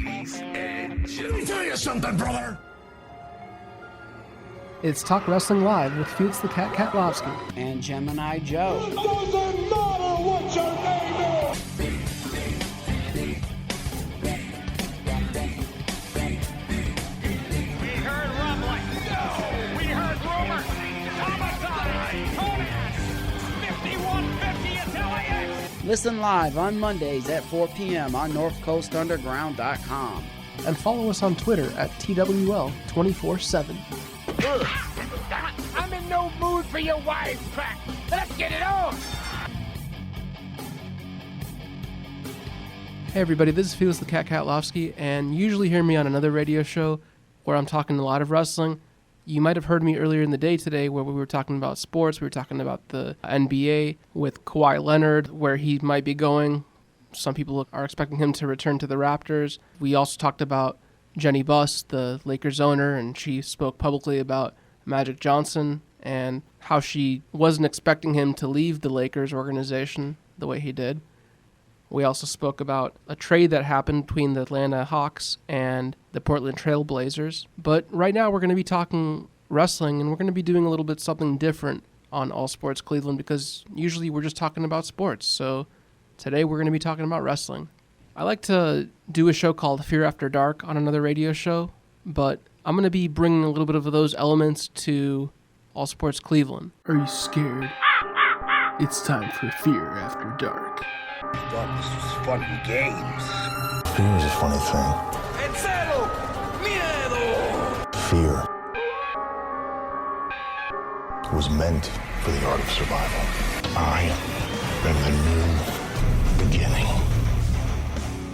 Ladies and gentlemen. Let me tell you something, brother. It's Talk Wrestling Live with Felix the Cat Katlovski and Gemini Joe. It doesn't matter what your name is. We heard rumbling. No, we heard rumors. Homicide. Conan. 5150 at LAX. Listen live on Mondays at 4 p.m. on NorthCoastUnderground.com. and follow us on Twitter at TWL 24/7. I'm in no mood for your wisecrack. Let's get it on. Hey everybody, this is Felix the Cat Katlovski, and you usually hear me on another radio show where I'm talking a lot of wrestling. You might have heard me earlier in the day today where we were talking about sports. We were talking about the NBA with Kawhi Leonard, where he might be going. Some people are expecting him to return to the Raptors. We also talked about Jenny Buss, the Lakers owner, and she spoke publicly about Magic Johnson and how she wasn't expecting him to leave the Lakers organization the way he did. We also spoke about a trade that happened between the Atlanta Hawks and the Portland Trail Blazers. But right now we're going to be talking wrestling, and we're going to be doing a little bit something different on All Sports Cleveland because usually we're just talking about sports. So today we're going to be talking about wrestling. I like to do a show called Fear After Dark on another radio show, but I'm going to be bringing a little bit of those elements to All Sports Cleveland. Are you scared? It's time for Fear After Dark. I thought this was fun and games. Fear is a funny thing. En cero, miedo. Fear was meant for the art of survival. I am the new beginning.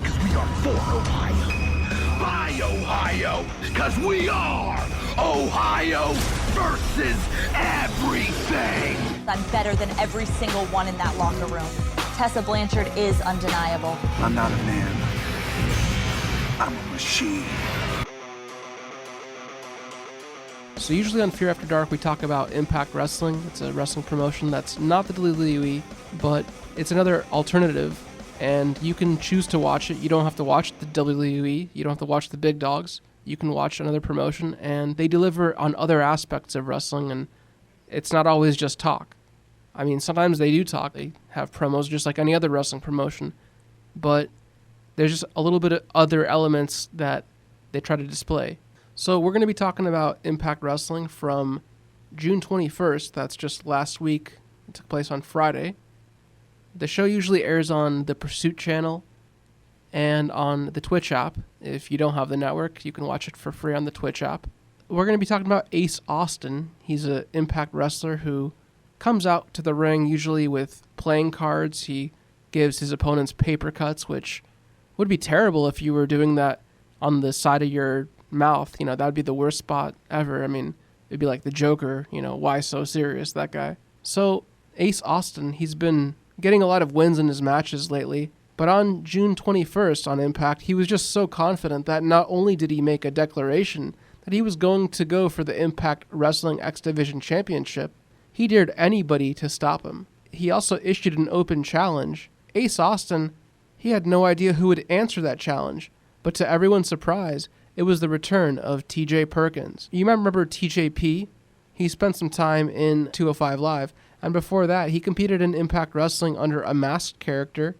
Because we are for Ohio. By Ohio. Because we are Ohio versus everything. I'm better than every single one in that locker room. Tessa Blanchard is undeniable. I'm not a man. I'm a machine. So usually on Fear After Dark we talk about Impact Wrestling. It's a wrestling promotion that's not the WWE, but it's another alternative, and you can choose to watch it. You don't have to watch the WWE. You don't have to watch the big dogs. You can watch another promotion, and they deliver on other aspects of wrestling, and it's not always just talk. I mean, sometimes they do talk. They have promos just like any other wrestling promotion, but there's just a little bit of other elements that they try to display. So we're going to be talking about Impact Wrestling from June 21st. That's just last week. It took place on Friday. The show usually airs on the Pursuit channel and on the Twitch app. If you don't have the network, you can watch it for free on the Twitch app. We're going to be talking about Ace Austin. He's an Impact wrestler who comes out to the ring usually with playing cards. He gives his opponents paper cuts, which would be terrible if you were doing that on the side of your mouth. You know, that would be the worst spot ever. I mean, it'd be like the Joker, you know, why so serious, that guy. So Ace Austin, he's been getting a lot of wins in his matches lately, but on June 21st on Impact, he was just so confident that not only did he make a declaration that he was going to go for the Impact Wrestling X Division Championship, he dared anybody to stop him. He also issued an open challenge. Ace Austin, he had no idea who would answer that challenge, but to everyone's surprise, it was the return of TJ Perkins. You might remember TJP. He spent some time in 205 Live, and before that, he competed in Impact Wrestling under a masked character.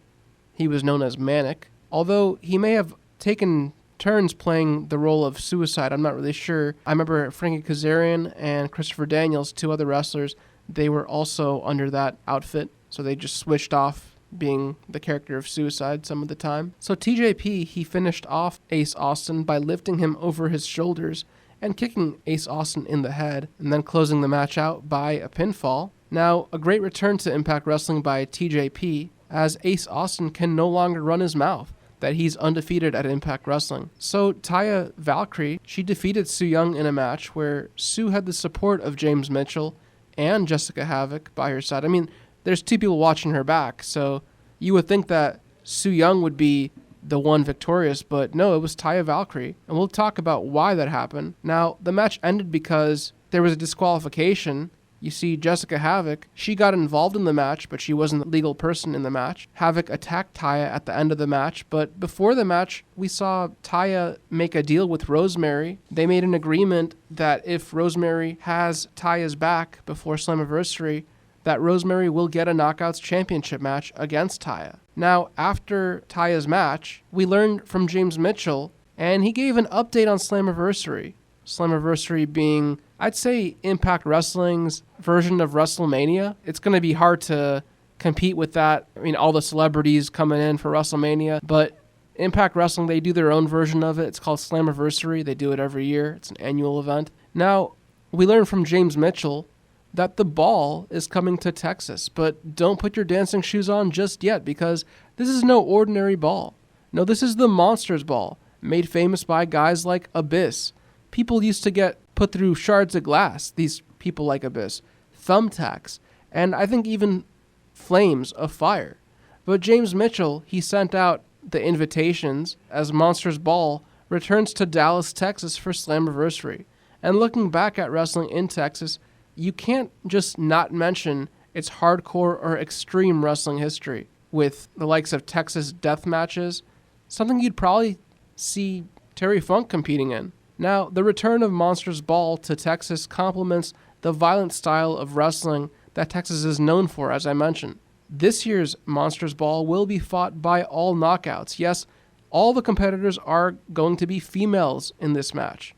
He was known as Manic. Although he may have taken turns playing the role of Suicide, I'm not really sure. I remember Frankie Kazarian and Christopher Daniels, two other wrestlers, they were also under that outfit, so they just switched off being the character of Suicide some of the time. So TJP, he finished off Ace Austin by lifting him over his shoulders and kicking Ace Austin in the head, and then closing the match out by a pinfall. Now, a great return to Impact Wrestling by TJP, as Ace Austin can no longer run his mouth that he's undefeated at Impact Wrestling. So Taya Valkyrie, she defeated Su Yung in a match where Sue had the support of James Mitchell and Jessica Havoc by her side. I mean, there's two people watching her back, so you would think that Su Yung would be the one victorious, but no, it was Taya Valkyrie, and we'll talk about why that happened. Now, the match ended because there was a disqualification. You see Jessica Havoc, she got involved in the match, but she wasn't the legal person in the match. Havoc attacked Taya at the end of the match, but before the match, we saw Taya make a deal with Rosemary. They made an agreement that if Rosemary has Taya's back before Slammiversary, that Rosemary will get a Knockouts Championship match against Taya. Now, after Taya's match, we learned from James Mitchell, and he gave an update on Slammiversary. Slammiversary being, I'd say, Impact Wrestling's version of WrestleMania. It's going to be hard to compete with that. I mean, all the celebrities coming in for WrestleMania, but Impact Wrestling, they do their own version of it. It's called Slammiversary. They do it every year. It's an annual event. Now, we learned from James Mitchell that the ball is coming to Texas, but don't put your dancing shoes on just yet, because this is no ordinary ball. No, this is the Monsters ball, made famous by guys like Abyss. People used to get put through shards of glass, these people like Abyss, thumbtacks, and I think even flames of fire. But James Mitchell, he sent out the invitations as Monsters Ball returns to Dallas, Texas for Slammiversary. And looking back at wrestling in Texas, you can't just not mention its hardcore or extreme wrestling history with the likes of Texas death matches, something you'd probably see Terry Funk competing in. Now, the return of Monsters Ball to Texas complements the violent style of wrestling that Texas is known for, as I mentioned. This year's Monsters Ball will be fought by all knockouts. Yes, all the competitors are going to be females in this match,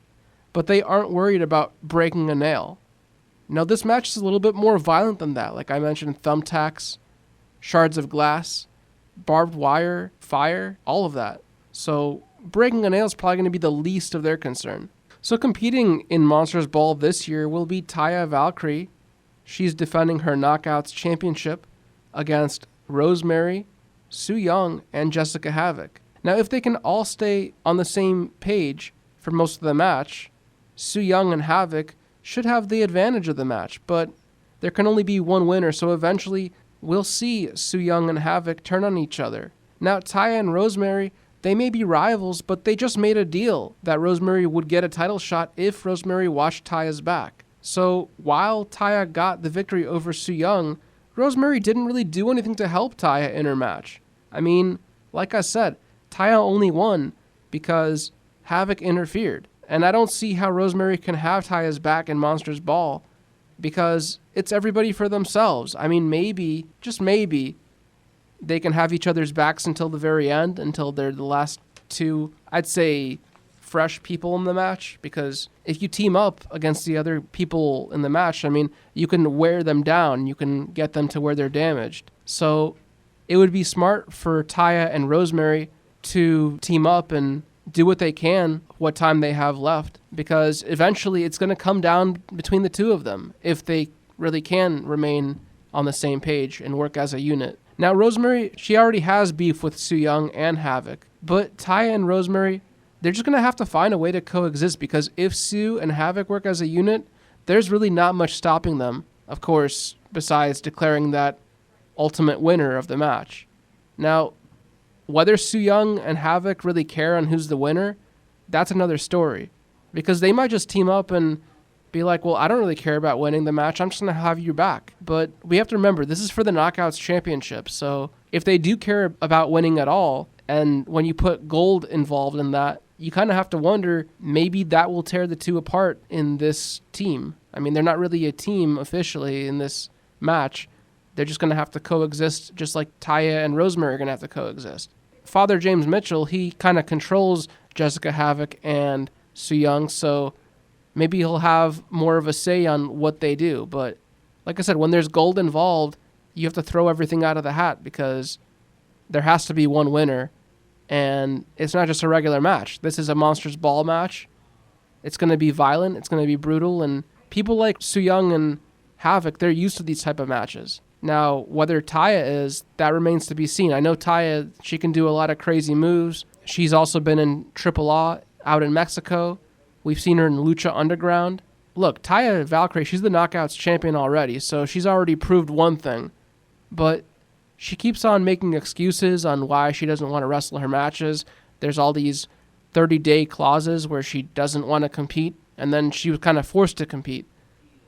but they aren't worried about breaking a nail. Now, this match is a little bit more violent than that. Like I mentioned, thumbtacks, shards of glass, barbed wire, fire, all of that. So breaking a nail is probably going to be the least of their concern. So competing in Monsters Ball this year will be Taya Valkyrie. She's defending her Knockouts Championship against Rosemary, Su Yung, and Jessica Havoc. Now, if they can all stay on the same page for most of the match, Su Yung and Havoc should have the advantage of the match, but there can only be one winner, so eventually we'll see Su Yung and Havoc turn on each other. Now, Taya and Rosemary, they may be rivals, but they just made a deal that Rosemary would get a title shot if Rosemary watched Taya's back. So while Taya got the victory over Su Yung, Rosemary didn't really do anything to help Taya in her match. I mean, like I said, Taya only won because Havoc interfered. And I don't see how Rosemary can have Taya's back in Monsters Ball because it's everybody for themselves. I mean, maybe, just maybe, they can have each other's backs until the very end, until they're the last two, I'd say, fresh people in the match. Because if you team up against the other people in the match, I mean, you can wear them down. You can get them to where they're damaged. So it would be smart for Taya and Rosemary to team up and do what they can, what time they have left, because eventually it's going to come down between the two of them if they really can remain on the same page and work as a unit. Now, Rosemary, she already has beef with Su Yung and Havoc, but Taya and Rosemary, they're just going to have to find a way to coexist, because if Su and Havoc work as a unit, there's really not much stopping them, of course, besides declaring that ultimate winner of the match. Now, whether Su Yung and Havoc really care on who's the winner, that's another story, because they might just team up and be like, well, I don't really care about winning the match. I'm just going to have you back. But we have to remember, this is for the Knockouts Championship. So if they do care about winning at all, and when you put gold involved in that, you kind of have to wonder, maybe that will tear the two apart in this team. I mean, they're not really a team officially in this match. They're just going to have to coexist, just like Taya and Rosemary are going to have to coexist. Father James Mitchell, he kind of controls Jessica Havoc and Su Yung, so maybe he'll have more of a say on what they do. But like I said, when there's gold involved, you have to throw everything out of the hat, because there has to be one winner. And it's not just a regular match. This is a Monsters Ball match. It's going to be violent. It's going to be brutal. And people like Su Yung and Havoc, they're used to these type of matches. Now, whether Taya is, that remains to be seen. I know Taya, she can do a lot of crazy moves. She's also been in AAA out in Mexico. We've seen her in Lucha Underground. Look, Taya Valkyrie, she's the Knockouts champion already, so she's already proved one thing. But she keeps on making excuses on why she doesn't want to wrestle her matches. There's all these 30-day clauses where she doesn't want to compete, and then she was kind of forced to compete.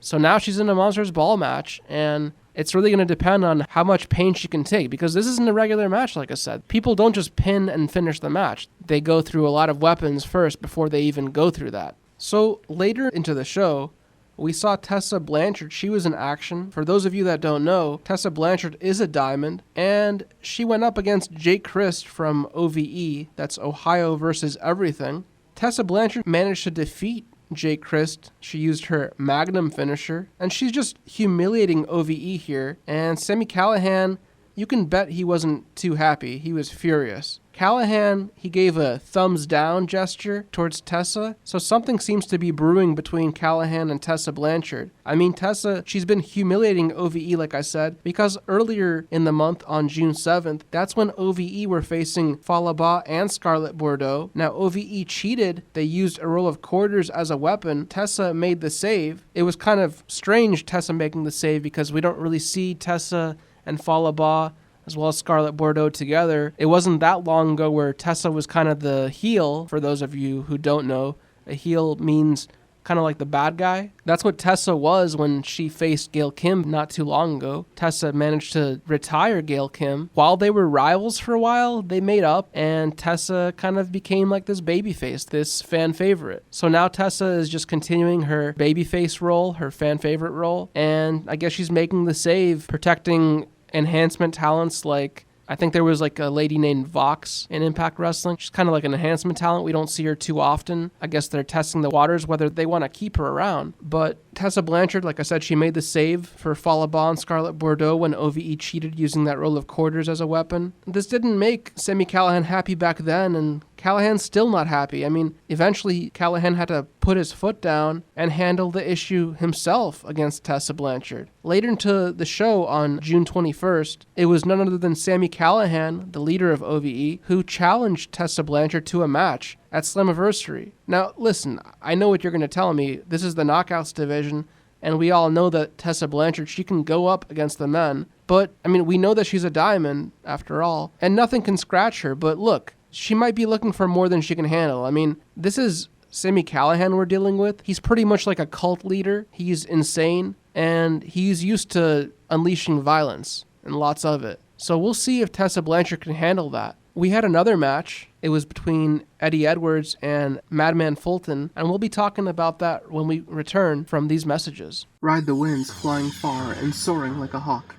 So now she's in a Monsters Ball match, and it's really going to depend on how much pain she can take, because this isn't a regular match, like I said. People don't just pin and finish the match. They go through a lot of weapons first before they even go through that. So later into the show, we saw Tessa Blanchard. She was in action. For those of you that don't know, Tessa Blanchard is a diamond, and she went up against Jake Christ from OVE. That's Ohio versus Everything. Tessa Blanchard managed to defeat Jake Christ. She used her Magnum finisher, and she's just humiliating OVE here. And Sami Callihan, you can bet he wasn't too happy. He was furious. Callihan, he gave a thumbs down gesture towards Tessa, so something seems to be brewing between Callihan and Tessa Blanchard. I mean, Tessa, she's been humiliating OVE, like I said, because earlier in the month on June 7th, that's when OVE were facing Falaba and Scarlet Bordeaux. Now, OVE cheated. They used a roll of quarters as a weapon. Tessa made the save. It was kind of strange, Tessa making the save, because we don't really see Tessa and Falaba as well as Scarlet Bordeaux together. It wasn't that long ago where Tessa was kind of the heel. For those of you who don't know, a heel means kind of like the bad guy. That's what Tessa was when she faced Gail Kim not too long ago. Tessa managed to retire Gail Kim. While they were rivals for a while, they made up, and Tessa kind of became like this babyface, this fan favorite. So now Tessa is just continuing her babyface role, her fan favorite role, and I guess she's making the save, protecting enhancement talents like, I think there was like a lady named Vox in Impact Wrestling. She's kind of like an enhancement talent. We don't see her too often. I guess they're testing the waters whether they want to keep her around. But Tessa Blanchard, like I said, she made the save for Falaba and Scarlet Bordeaux when OVE cheated using that roll of quarters as a weapon. This didn't make Sami Callihan happy back then, and Callahan's still not happy. I mean, eventually Callihan had to put his foot down and handle the issue himself against Tessa Blanchard. Later into the show on June 21st, it was none other than Sami Callihan, the leader of OVE, who challenged Tessa Blanchard to a match at Slammiversary. Now, listen, I know what you're going to tell me. This is the Knockouts division, and we all know that Tessa Blanchard, she can go up against the men. But, I mean, we know that she's a diamond, after all, and nothing can scratch her. But look, she might be looking for more than she can handle. I mean, this is Sami Callihan we're dealing with. He's pretty much like a cult leader. He's insane, and he's used to unleashing violence, and lots of it. So we'll see if Tessa Blanchard can handle that. We had another match. It was between Eddie Edwards and Madman Fulton, and we'll be talking about that when we return from these messages. Ride the winds, flying far and soaring like a hawk.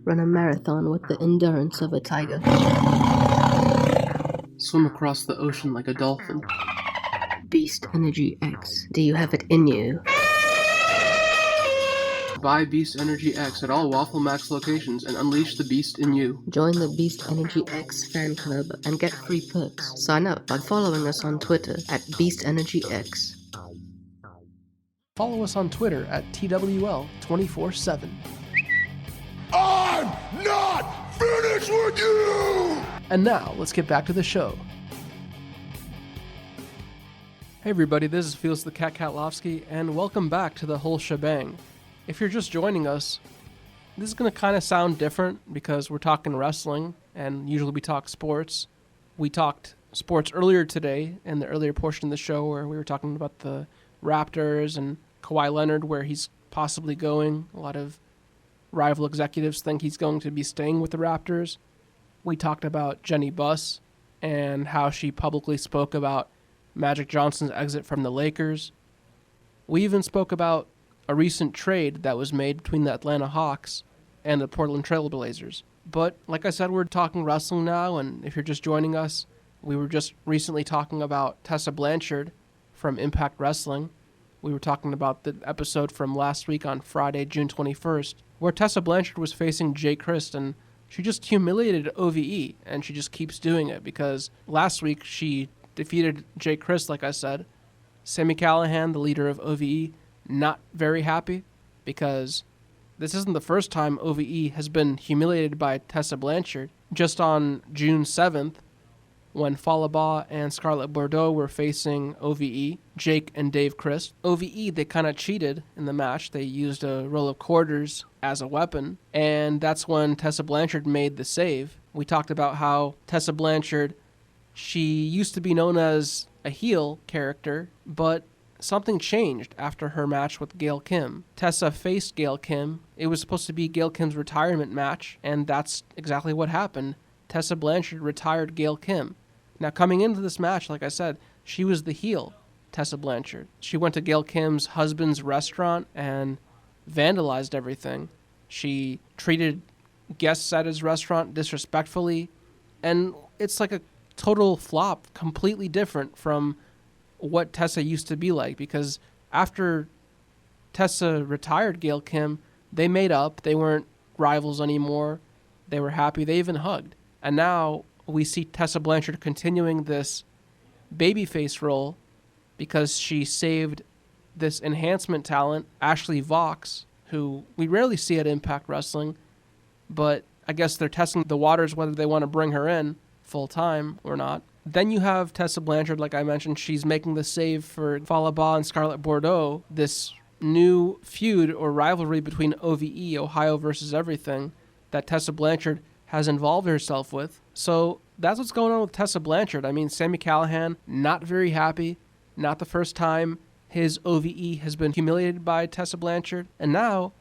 Run a marathon with the endurance of a tiger. Swim across the ocean like a dolphin. Beast Energy X. Do you have it in you? Buy Beast Energy X at all Waffle Max locations and unleash the beast in you. Join the Beast Energy X fan club and get free perks. Sign up by following us on Twitter at Beast Energy X. Follow us on Twitter at TWL 24/7. I'm not finished with you! And now, let's get back to the show. Hey everybody, this is Felix the Cat Katlovski, and welcome back to the Whole Shebang. If you're just joining us, this is going to kind of sound different because we're talking wrestling, and usually we talk sports. We talked sports earlier today in the earlier portion of the show where we were talking about the Raptors and Kawhi Leonard, where he's possibly going. A lot of rival executives think he's going to be staying with the Raptors. We talked about Jenny Buss and how she publicly spoke about Magic Johnson's exit from the Lakers. We even spoke about a recent trade that was made between the Atlanta Hawks and the Portland Trail Blazers. But like I said, we're talking wrestling now, and if you're just joining us, we were just recently talking about Tessa Blanchard from Impact Wrestling. We were talking about the episode from last week on Friday, June 21st, where Tessa Blanchard was facing Jay Christ, and she just humiliated OVE, and she just keeps doing it because last week she defeated Jay Christ, like I said. Sami Callihan, the leader of OVE, not very happy because this isn't the first time OVE has been humiliated by Tessa Blanchard. Just on June 7th, when Falaba and Scarlet Bordeaux were facing OVE, Jake and Dave Christ. OVE, they kind of cheated in the match. They used a roll of quarters as a weapon, and that's when Tessa Blanchard made the save. We talked about how Tessa Blanchard, she used to be known as a heel character, but something changed after her match with Gail Kim. Tessa faced Gail Kim. It was supposed to be Gail Kim's retirement match, and that's exactly what happened. Tessa Blanchard retired Gail Kim. Now, coming into this match, like I said, she was the heel, Tessa Blanchard. She went to Gail Kim's husband's restaurant and vandalized everything. She treated guests at his restaurant disrespectfully, and it's like a total flop, completely different from what Tessa used to be like, because after Tessa retired Gail Kim, they made up. They weren't rivals anymore. They were happy. They even hugged. And now we see Tessa Blanchard continuing this babyface role because she saved this enhancement talent, Ashley Vox, who we rarely see at Impact Wrestling, but I guess they're testing the waters whether they want to bring her in full time or not. Then you have Tessa Blanchard, like I mentioned. She's making the save for Falaba and Scarlett Bordeaux, this new feud or rivalry between OVE, Ohio versus Everything, that Tessa Blanchard has involved herself with. So that's what's going on with Tessa Blanchard. I mean, Sami Callihan, not very happy. Not the first time his OVE has been humiliated by Tessa Blanchard. And now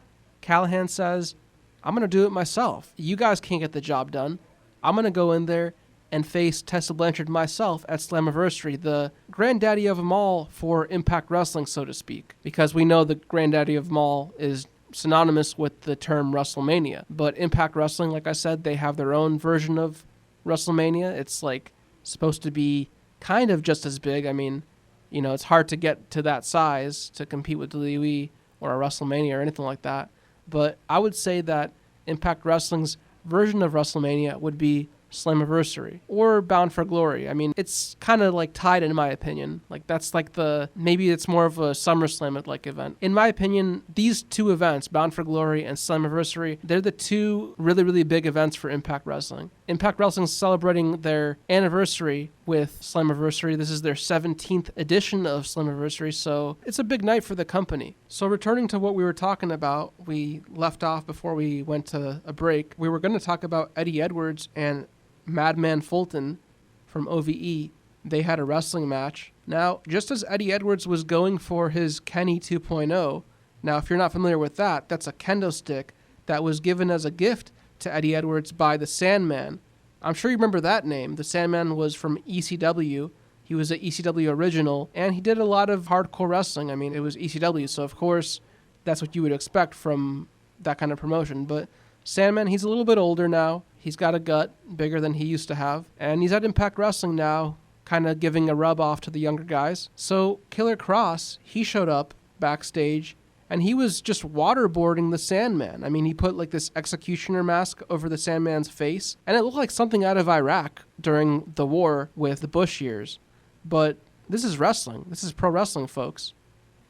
Callihan says, I'm going to do it myself. You guys can't get the job done. I'm going to go in there and face Tessa Blanchard myself at Slammiversary, the granddaddy of them all for Impact Wrestling, so to speak. Because we know the granddaddy of them all is synonymous with the term WrestleMania. But Impact Wrestling, like I said, they have their own version of WrestleMania. It's like supposed to be kind of just as big. I mean, you know, it's hard to get to that size to compete with WWE or a WrestleMania or anything like that. But I would say that Impact Wrestling's version of WrestleMania would be Slammiversary or Bound for Glory. I mean, it's kind of like tied in my opinion. Like that's like maybe it's more of a SummerSlam like event. In my opinion, these two events, Bound for Glory and Slammiversary, they're the two really, really big events for Impact Wrestling. Impact Wrestling's celebrating their anniversary with Slammiversary. This is their 17th edition of Slammiversary, so it's a big night for the company. So returning to what we were talking about, we left off before we went to a break. We were going to talk about Eddie Edwards and Madman Fulton from OVE. They had a wrestling match. Now, just as Eddie Edwards was going for his Kenny 2.0, now if you're not familiar with that, that's a kendo stick that was given as a gift to Eddie Edwards by the Sandman. I'm sure you remember that name. The Sandman was from ECW. He was an ECW original, and he did a lot of hardcore wrestling. I mean, it was ECW, so of course, that's what you would expect from that kind of promotion. But Sandman, he's a little bit older now. He's got a gut bigger than he used to have. And he's at Impact Wrestling now, kind of giving a rub off to the younger guys. So Killer Kross, he showed up backstage, and he was just waterboarding the Sandman. I mean, he put like this executioner mask over the Sandman's face, and it looked like something out of Iraq during the war with the Bush years. But this is wrestling. This is pro wrestling, folks.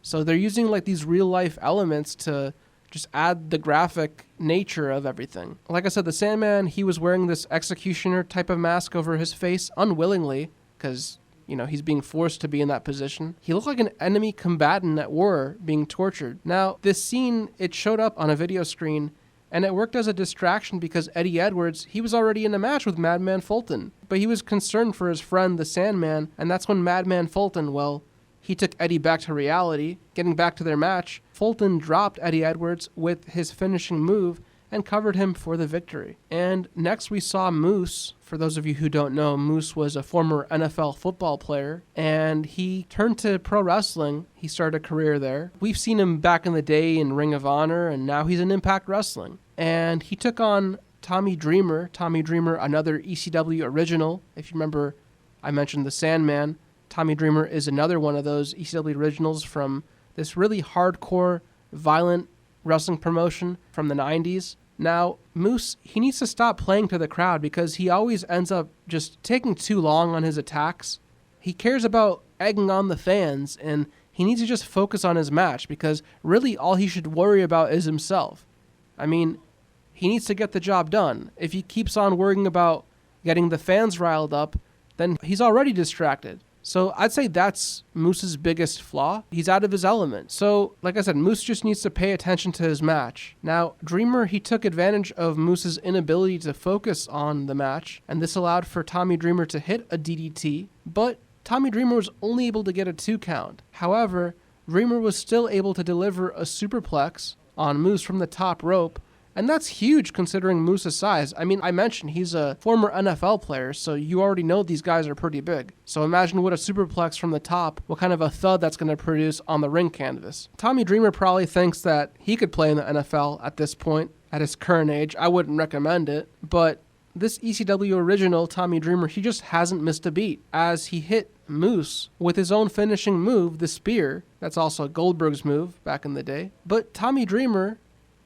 So they're using like these real-life elements to just add the graphic nature of everything. Like I said, the Sandman, he was wearing this executioner type of mask over his face unwillingly because, you know, he's being forced to be in that position. He looked like an enemy combatant at war being tortured. Now, this scene, it showed up on a video screen, and it worked as a distraction because Eddie Edwards, he was already in a match with Madman Fulton. But he was concerned for his friend, the Sandman, and that's when Madman Fulton, well, he took Eddie back to reality. Getting back to their match, Fulton dropped Eddie Edwards with his finishing move and covered him for the victory. And next we saw Moose. For those of you who don't know, Moose was a former NFL football player, and he turned to pro wrestling. He started a career there. We've seen him back in the day in Ring of Honor, and now he's in Impact Wrestling. And he took on Tommy Dreamer. Tommy Dreamer, another ECW original. If you remember, I mentioned the Sandman. Tommy Dreamer is another one of those ECW originals from this really hardcore, violent wrestling promotion from the 90s. Now, Moose, he needs to stop playing to the crowd because he always ends up just taking too long on his attacks. He cares about egging on the fans, and he needs to just focus on his match because really all he should worry about is himself. I mean, he needs to get the job done. If he keeps on worrying about getting the fans riled up, then he's already distracted. So I'd say that's Moose's biggest flaw. He's out of his element. So, like I said, Moose just needs to pay attention to his match. Now, Dreamer, he took advantage of Moose's inability to focus on the match, and this allowed for Tommy Dreamer to hit a DDT, but Tommy Dreamer was only able to get a 2 count. However, Dreamer was still able to deliver a superplex on Moose from the top rope, and that's huge considering Moose's size. I mean, I mentioned he's a former NFL player, so you already know these guys are pretty big. So imagine what a superplex from the top, what kind of a thud that's going to produce on the ring canvas. Tommy Dreamer probably thinks that he could play in the NFL at this point, at his current age. I wouldn't recommend it, but this ECW original, Tommy Dreamer, he just hasn't missed a beat as he hit Moose with his own finishing move, the spear. That's also Goldberg's move back in the day. But Tommy Dreamer,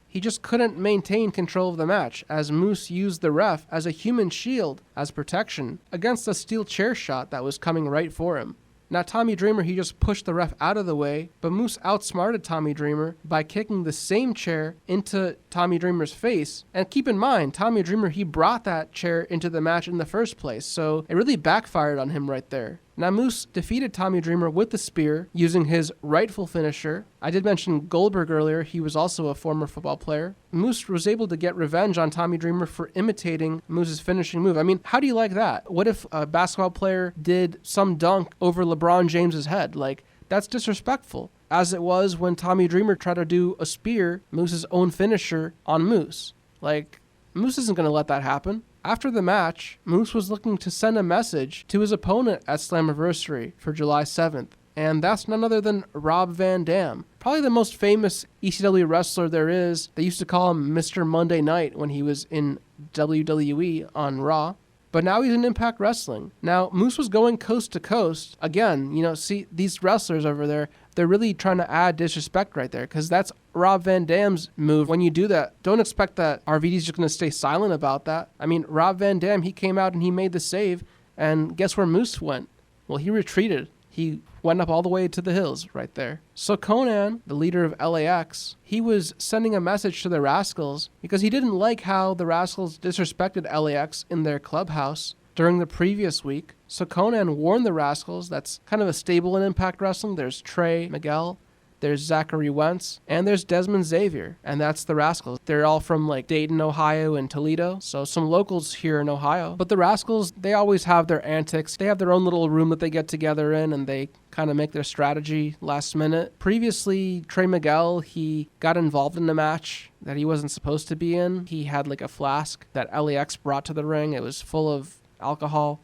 he just couldn't maintain control of the match as Moose used the ref as a human shield as protection against a steel chair shot that was coming right for him. Now Tommy Dreamer, he just pushed the ref out of the way, but Moose outsmarted Tommy Dreamer by kicking the same chair into Tommy Dreamer's face. And keep in mind, Tommy Dreamer, he brought that chair into the match in the first place, so it really backfired on him right there. Now Moose defeated Tommy Dreamer with the spear using his rightful finisher. I did mention Goldberg earlier. He was also a former football player. Moose was able to get revenge on Tommy Dreamer for imitating Moose's finishing move. I mean, how do you like that? What if a basketball player did some dunk over LeBron James's head? Like, that's disrespectful. As it was when Tommy Dreamer tried to do a spear, Moose's own finisher, on Moose. Like, Moose isn't going to let that happen. After the match, Moose was looking to send a message to his opponent at Slammiversary for July 7th, and that's none other than Rob Van Dam. Probably the most famous ECW wrestler there is. They used to call him Mr. Monday Night when he was in WWE on Raw, but now he's in Impact Wrestling. Now, Moose was going coast to coast. Again, see, these wrestlers over there, they're really trying to add disrespect right there because that's Rob Van Dam's move. When you do that, don't expect that RVD's just going to stay silent about that. I mean, Rob Van Dam, he came out and he made the save, and guess where Moose went? Well, he retreated. He went up all the way to the hills right there. So Conan, the leader of LAX, he was sending a message to the Rascals because he didn't like how the Rascals disrespected LAX in their clubhouse during the previous week. So Conan warned the Rascals, that's kind of a stable in Impact Wrestling. There's Trey Miguel, there's Zachary Wentz, and there's Desmond Xavier, and that's the Rascals. They're all from like Dayton, Ohio, and Toledo, so some locals here in Ohio. But the Rascals, they always have their antics. They have their own little room that they get together in, and they kind of make their strategy last minute. Previously, Trey Miguel, he got involved in a match that he wasn't supposed to be in. He had like a flask that LAX brought to the ring. It was full of alcohol,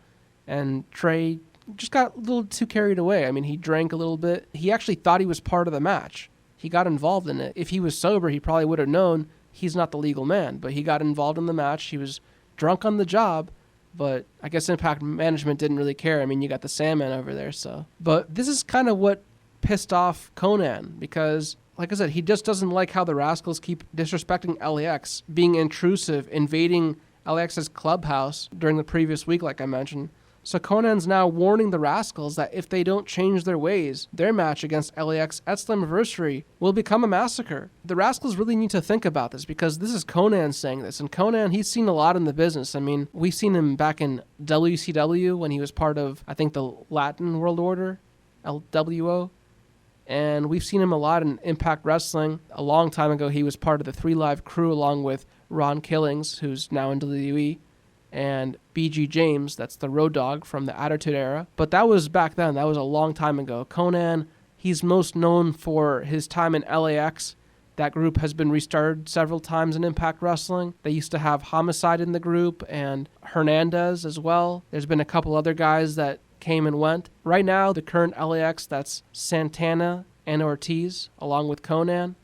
and Trey just got a little too carried away. I mean, he drank a little bit. He actually thought he was part of the match. He got involved in it. If he was sober, he probably would have known he's not the legal man, but he got involved in the match. He was drunk on the job, but I guess Impact management didn't really care. I mean, you got the Sandman over there, so. But this is kind of what pissed off Conan because, like I said, he just doesn't like how the Rascals keep disrespecting LAX, being intrusive, invading LAX's clubhouse during the previous week, like I mentioned. So Conan's now warning the Rascals that if they don't change their ways, their match against LAX at Slammiversary will become a massacre. The Rascals really need to think about this because this is Conan saying this. And Conan, he's seen a lot in the business. I mean, we've seen him back in WCW when he was part of, I think, the Latin World Order, LWO. And we've seen him a lot in Impact Wrestling. A long time ago, he was part of the 3 Live crew along with Ron Killings, who's now in WWE. And BG James, that's the Road Dogg from the Attitude Era. But that was back then. That was a long time ago. Conan, he's most known for his time in LAX. That group has been restarted several times in Impact Wrestling. They used to have Homicide in the group and Hernandez as well. There's been a couple other guys that came and went. Right now, the current LAX, that's Santana and Ortiz, along with Conan.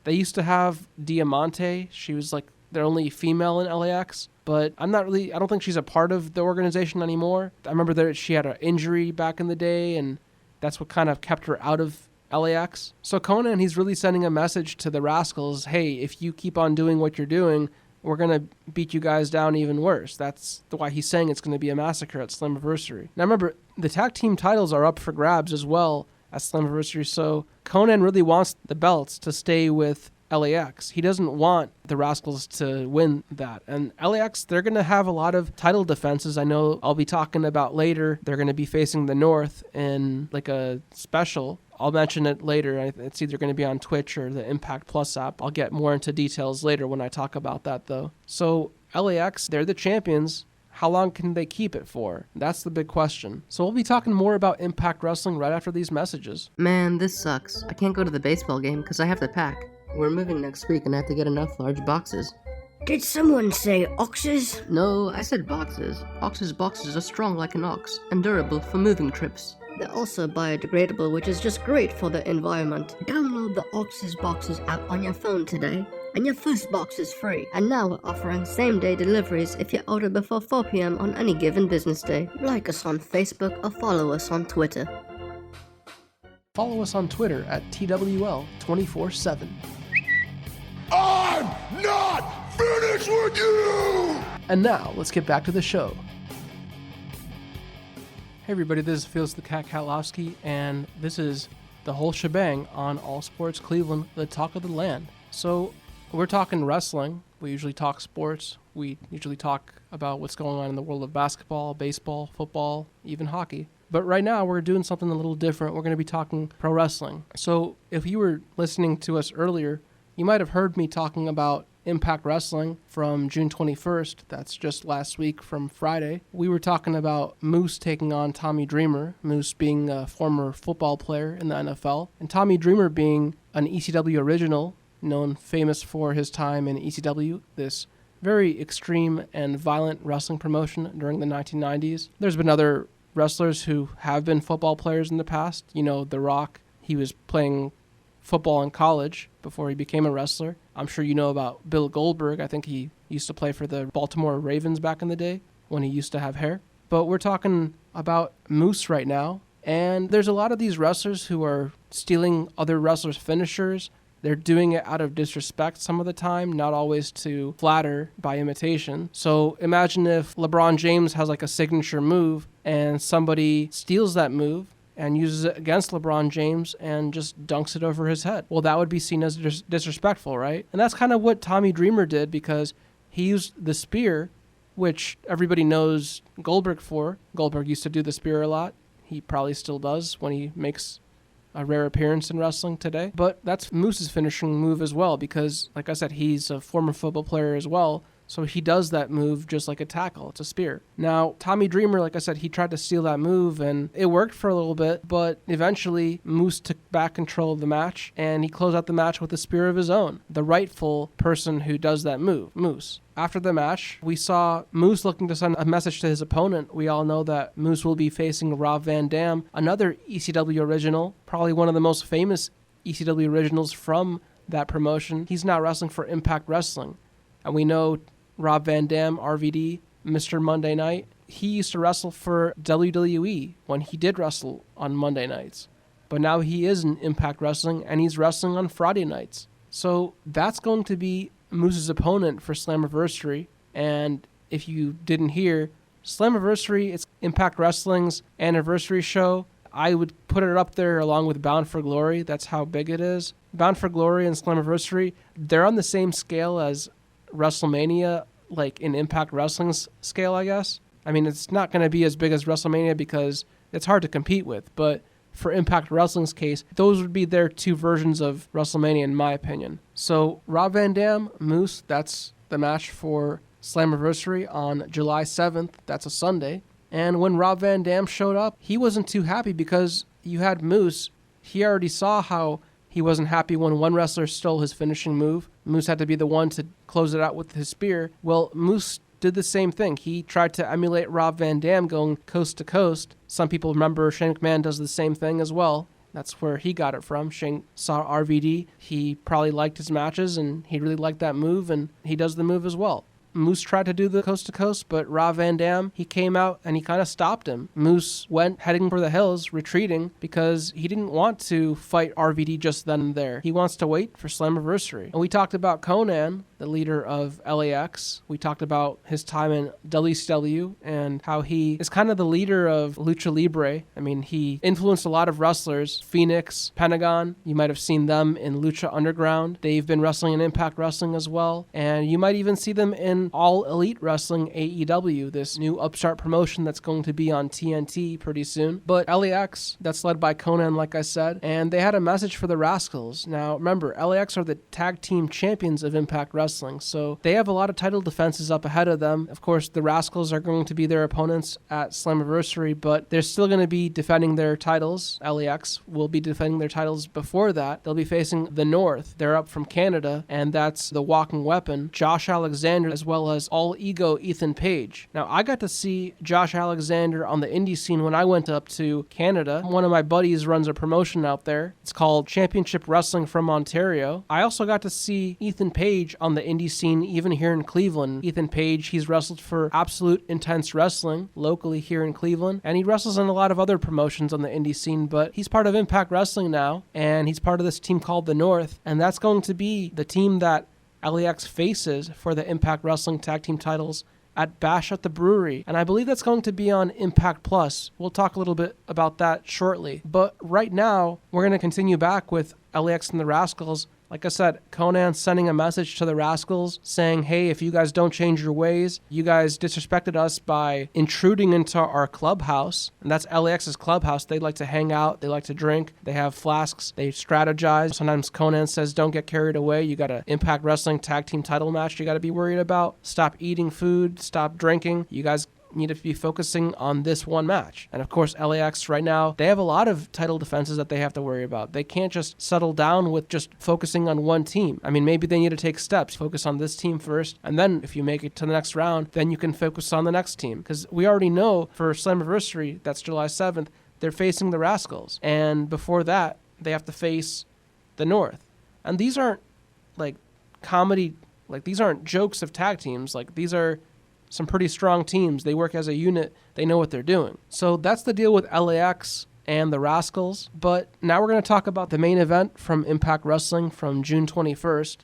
They used to have Diamante. She was like their only female in LAX. But I don't think she's a part of the organization anymore. I remember that she had an injury back in the day, and that's what kind of kept her out of LAX. So Conan, he's really sending a message to the Rascals, hey, if you keep on doing what you're doing, we're going to beat you guys down even worse. That's why he's saying it's going to be a massacre at Slammiversary. Now remember, the tag team titles are up for grabs as well at Slammiversary, so Conan really wants the belts to stay with LAX. He doesn't want the Rascals to win that. And LAX, they're going to have a lot of title defenses. I know I'll be talking about later. They're going to be facing the North in like a special. I'll mention it later. It's either going to be on Twitch or the Impact Plus app. I'll get more into details later when I talk about that, though. So LAX, they're the champions. how long can they keep it for? That's the big question. So we'll be talking more about Impact Wrestling right after these messages. Man, this sucks. I can't go to the baseball game because I have to pack. We're moving next week and I have to get enough large boxes. Did someone say oxes? No, I said boxes. Ox's boxes are strong like an ox and durable for moving trips. They're also biodegradable, which is just great for the environment. Download the Ox's Boxes app on your phone today, and your first box is free. And now we're offering same-day deliveries if you order before 4 p.m. on any given business day. Like us on Facebook or follow us on Twitter. Follow us on Twitter at TWL 24/7. I'm not finished with you! And now, let's get back to the show. Hey everybody, this is Felix the Cat Katlovski, and this is the Whole Shebang on All Sports Cleveland, the talk of the land. So, we're talking wrestling. We usually talk sports. We usually talk about what's going on in the world of basketball, baseball, football, even hockey. But right now, we're doing something a little different. We're going to be talking pro wrestling. So, if you were listening to us earlier, you might have heard me talking about Impact Wrestling from June 21st. That's just last week from Friday. We were talking about Moose taking on Tommy Dreamer, Moose being a former football player in the NFL, and Tommy Dreamer being an ECW original, famous for his time in ECW, this very extreme and violent wrestling promotion during the 1990s. There's been other wrestlers who have been football players in the past. The Rock, he was playing football in college before he became a wrestler. I'm sure you know about Bill Goldberg. I think he used to play for the Baltimore Ravens back in the day when he used to have hair. But we're talking about Moose right now. And there's a lot of these wrestlers who are stealing other wrestlers' finishers. They're doing it out of disrespect some of the time, not always to flatter by imitation. So imagine if LeBron James has like a signature move and somebody steals that move and uses it against LeBron James and just dunks it over his head. Well, that would be seen as disrespectful, right? And that's kind of what Tommy Dreamer did, because he used the spear, which everybody knows Goldberg for. Goldberg used to do the spear a lot. He probably still does when he makes a rare appearance in wrestling today. But that's Moose's finishing move as well, because, like I said, he's a former football player as well. So he does that move just like a tackle. It's a spear. Now, Tommy Dreamer, like I said, he tried to steal that move, and it worked for a little bit, but eventually Moose took back control of the match, and he closed out the match with a spear of his own, the rightful person who does that move, Moose. After the match, we saw Moose looking to send a message to his opponent. We all know that Moose will be facing Rob Van Dam, another ECW original, probably one of the most famous ECW originals from that promotion. He's now wrestling for Impact Wrestling, and we know Rob Van Dam, RVD, Mr. Monday Night, he used to wrestle for WWE when he did wrestle on Monday nights. But now he is in Impact Wrestling, and he's wrestling on Friday nights. So that's going to be Moose's opponent for Slammiversary. And if you didn't hear, Slammiversary, it's Impact Wrestling's anniversary show. I would put it up there along with Bound for Glory. That's how big it is. Bound for Glory and Slammiversary, they're on the same scale as WrestleMania, like in Impact Wrestling's scale, I guess. I mean, it's not going to be as big as WrestleMania because it's hard to compete with, but for Impact Wrestling's case, those would be their two versions of WrestleMania in my opinion. So Rob Van Dam, Moose, that's the match for Slammiversary on July 7th. That's a Sunday. And when Rob Van Dam showed up, he wasn't too happy because you had Moose. He already saw how he wasn't happy when one wrestler stole his finishing move. Moose had to be the one to close it out with his spear. Well, Moose did the same thing. He tried to emulate Rob Van Dam going coast to coast. Some people remember Shane McMahon does the same thing as well. That's where he got it from. Shane saw RVD. He probably liked his matches, and he really liked that move, and he does the move as well. Moose tried to do the coast to coast, but Rob Van Dam, he came out and he kind of stopped him. Moose went heading for the hills, retreating, because he didn't want to fight RVD just then and there. He wants to wait for Slammiversary. And we talked about Conan, the leader of LAX. We talked about his time in WCW and how he is kind of the leader of Lucha Libre. I mean, he influenced a lot of wrestlers. Phoenix, Pentagon, you might have seen them in Lucha Underground. They've been wrestling in Impact Wrestling as well. And you might even see them in then All Elite Wrestling AEW, this new upstart promotion that's going to be on TNT pretty soon. But LAX, that's led by Conan, like I said, and they had a message for the Rascals. Now, remember, LAX are the tag team champions of Impact Wrestling, so they have a lot of title defenses up ahead of them. Of course, the Rascals are going to be their opponents at Slammiversary, but they're still going to be defending their titles. LAX will be defending their titles before that. They'll be facing the North. They're up from Canada, and that's the Walking Weapon, Josh Alexander, as well as All Ego Ethan Page. Now, I got to see Josh Alexander on the indie scene when I went up to Canada. One of my buddies runs a promotion out there. It's called Championship Wrestling from Ontario. I also got to see Ethan Page on the indie scene even here in Cleveland. Ethan Page, he's wrestled for Absolute Intense Wrestling locally here in Cleveland, and he wrestles in a lot of other promotions on the indie scene, but he's part of Impact Wrestling now, and he's part of this team called the North, and that's going to be the team that LAX faces for the Impact Wrestling Tag Team titles at Bash at the Brewery, and I believe that's going to be on Impact Plus. We'll talk a little bit about that shortly, but right now, we're going to continue back with LAX and the Rascals. Like I said, Conan sending a message to the Rascals saying, hey, if you guys don't change your ways, you guys disrespected us by intruding into our clubhouse. And that's LAX's clubhouse. They like to hang out. They like to drink. They have flasks. They strategize. Sometimes Conan says, don't get carried away. You got an Impact Wrestling tag team title match you got to be worried about. Stop eating food. Stop drinking. You guys need to be focusing on this one match. And of course, LAX right now, they have a lot of title defenses that they have to worry about. They can't just settle down with just focusing on one team. I mean, maybe they need to take steps, focus on this team first, and then if you make it to the next round, then you can focus on the next team. Because we already know for Slammiversary, that's July 7th, they're facing the Rascals. And before that, they have to face the North. And these aren't like comedy, like these aren't jokes of tag teams. Like these are some pretty strong teams. They work as a unit. They know what they're doing. So that's the deal with LAX and the Rascals. But now we're going to talk about the main event from Impact Wrestling from June 21st.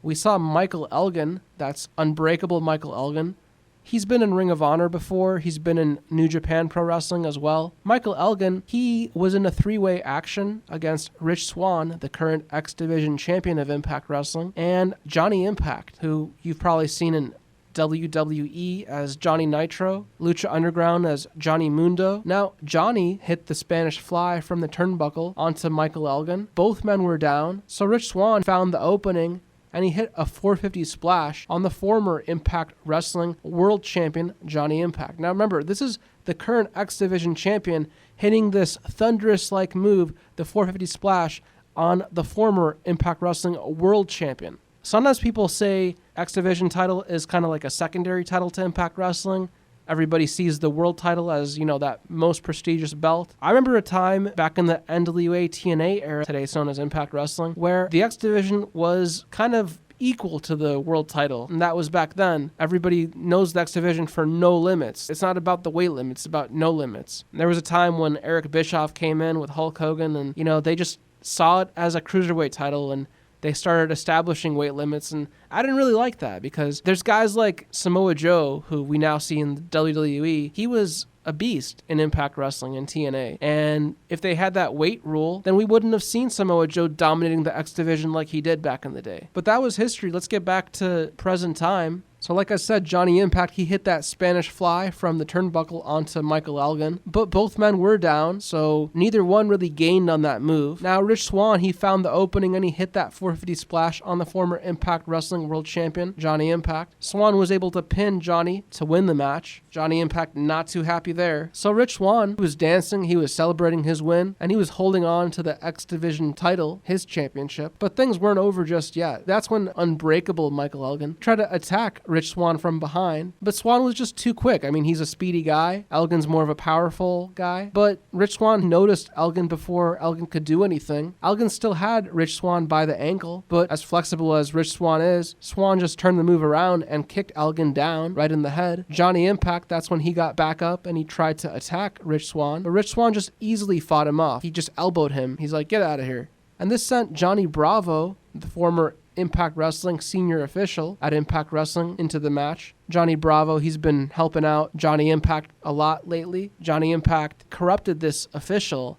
We saw Michael Elgin. That's Unbreakable Michael Elgin. He's been in Ring of Honor before. He's been in New Japan Pro Wrestling as well. Michael Elgin, he was in a three-way action against Rich Swann, the current X Division champion of Impact Wrestling, and Johnny Impact, who you've probably seen in WWE as Johnny Nitro, Lucha Underground as Johnny Mundo. Now, Johnny hit the Spanish Fly from the turnbuckle onto Michael Elgin. Both men were down, so Rich Swann found the opening and he hit a 450 splash on the former Impact Wrestling World Champion, Johnny Impact. Now remember, this is the current X Division champion hitting this thunderous-like move, the 450 splash, on the former Impact Wrestling World Champion. Sometimes people say X Division title is kind of like a secondary title to Impact Wrestling. Everybody sees the world title as, you know, that most prestigious belt. I remember a time back in the NWA TNA era, today it's known as Impact Wrestling, where the X Division was kind of equal to the world title, and that was back then. Everybody knows the X Division for no limits. It's not about the weight limit, it's about no limits. And there was a time when Eric Bischoff came in with Hulk Hogan, and, you know, they just saw it as a cruiserweight title, and they started establishing weight limits, and I didn't really like that because there's guys like Samoa Joe, who we now see in the WWE. He was a beast in Impact Wrestling and TNA, and if they had that weight rule, then we wouldn't have seen Samoa Joe dominating the X Division like he did back in the day. But that was history. Let's get back to present time. So like I said, Johnny Impact, he hit that Spanish Fly from the turnbuckle onto Michael Elgin, but both men were down, so neither one really gained on that move. Now, Rich Swann, he found the opening and he hit that 450 splash on the former Impact Wrestling World Champion, Johnny Impact. Swann was able to pin Johnny to win the match. Johnny Impact not too happy there. So Rich Swann was dancing, he was celebrating his win, and he was holding on to the X Division title, his championship, but things weren't over just yet. That's when Unbreakable Michael Elgin tried to attack Rich Swann from behind, but Swann was just too quick. I mean, he's a speedy guy. Elgin's more of a powerful guy, but Rich Swann noticed Elgin before Elgin could do anything. Elgin still had Rich Swann by the ankle, but as flexible as Rich Swann is, Swann just turned the move around and kicked Elgin down right in the head. Johnny Impact, that's when he got back up and he tried to attack Rich Swann, but Rich Swann just easily fought him off. He just elbowed him. He's like, get out of here. And this sent Johnny Bravo, the former Impact Wrestling senior official at Impact Wrestling, into the match. Johnny Bravo, he's been helping out Johnny Impact a lot lately. Johnny Impact corrupted this official,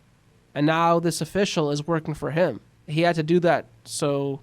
and now this official is working for him. He had to do that so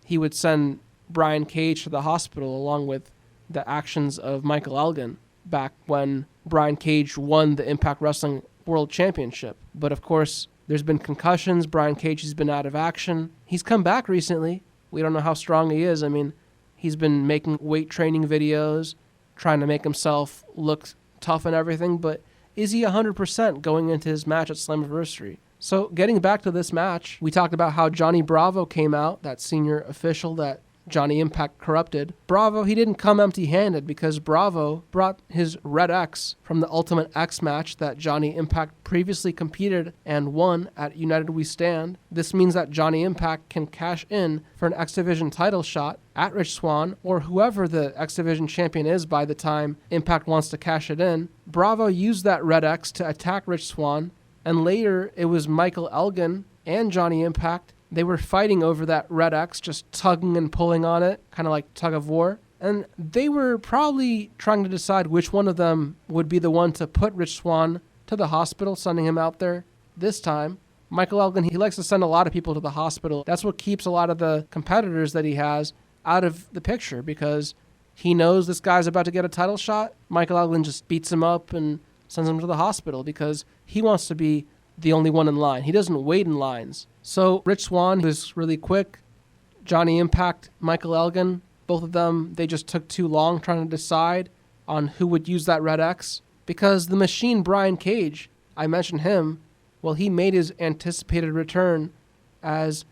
he would send Brian Cage to the hospital along with the actions of Michael Elgin back when Brian Cage won the Impact Wrestling World Championship. But of course, there's been concussions. Brian Cage has been out of action. He's come back recently. We don't know how strong he is. I mean, he's been making weight training videos, trying to make himself look tough and everything, but is he 100% going into his match at Slammiversary? So getting back to this match, we talked about how Johnny Bravo came out, that senior official that Johnny Impact corrupted. Bravo, he didn't come empty-handed because Bravo brought his Red X from the Ultimate X match that Johnny Impact previously competed and won at United We Stand. This means that Johnny Impact can cash in for an X Division title shot at Rich Swann or whoever the X Division champion is by the time Impact wants to cash it in. Bravo used that Red X to attack Rich Swann, and later it was Michael Elgin and Johnny Impact. They were fighting over that Red X, just tugging and pulling on it, kind of like tug of war. And they were probably trying to decide which one of them would be the one to put Rich Swann to the hospital, sending him out there. This time, Michael Elgin, he likes to send a lot of people to the hospital. That's what keeps a lot of the competitors that he has out of the picture because he knows this guy's about to get a title shot. Michael Elgin just beats him up and sends him to the hospital because he wants to be the only one in line. He doesn't wait in lines. So Rich Swann was really quick. Johnny Impact, Michael Elgin, both of them, they just took too long trying to decide on who would use that Red X. Because the Machine Brian Cage, I mentioned him, well, he made his anticipated return as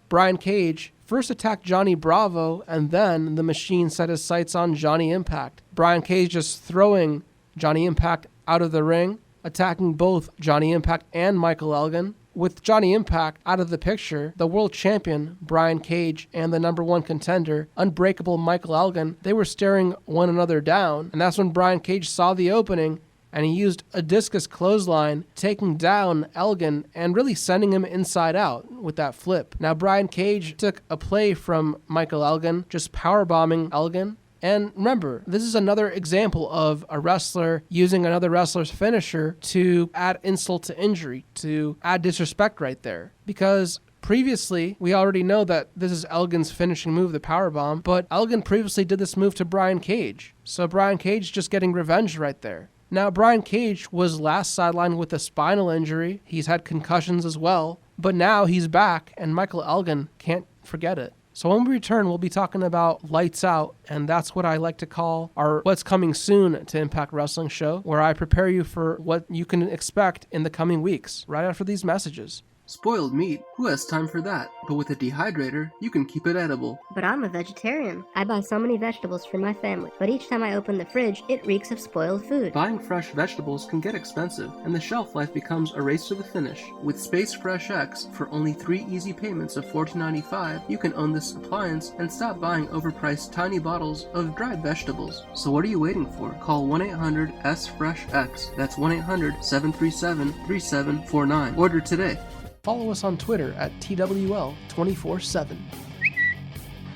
Brian Cage first attacked Johnny Bravo, and then the Machine set his sights on Johnny Impact. Brian Cage just throwing Johnny Impact out of the ring, attacking both Johnny Impact and Michael Elgin. With Johnny Impact out of the picture, the world champion, Brian Cage, and the number one contender, unbreakable Michael Elgin, they were staring one another down, and that's when Brian Cage saw the opening, and he used a discus clothesline, taking down Elgin and really sending him inside out with that flip. Now, Brian Cage took a play from Michael Elgin, just powerbombing Elgin. And remember, this is another example of a wrestler using another wrestler's finisher to add insult to injury, to add disrespect right there. Because previously, we already know that this is Elgin's finishing move, the powerbomb, but Elgin previously did this move to Brian Cage. So Brian Cage just getting revenge right there. Now, Brian Cage was last sidelined with a spinal injury. He's had concussions as well. But now he's back, and Michael Elgin can't forget it. So when we return, we'll be talking about Lights Out, and that's what I like to call our What's Coming Soon to Impact Wrestling show, where I prepare you for what you can expect in the coming weeks, right after these messages. Spoiled meat? Who has time for that? But with a dehydrator, you can keep it edible. But I'm a vegetarian. I buy so many vegetables for my family, but each time I open the fridge, it reeks of spoiled food. Buying fresh vegetables can get expensive, and the shelf life becomes a race to the finish. With Space Fresh X, for only 3 easy payments of $14.95, you can own this appliance and stop buying overpriced tiny bottles of dried vegetables. So what are you waiting for? Call 1-800-S-FRESH-X. That's 1-800-737-3749. Order today. Follow us on Twitter at TWL 24/7.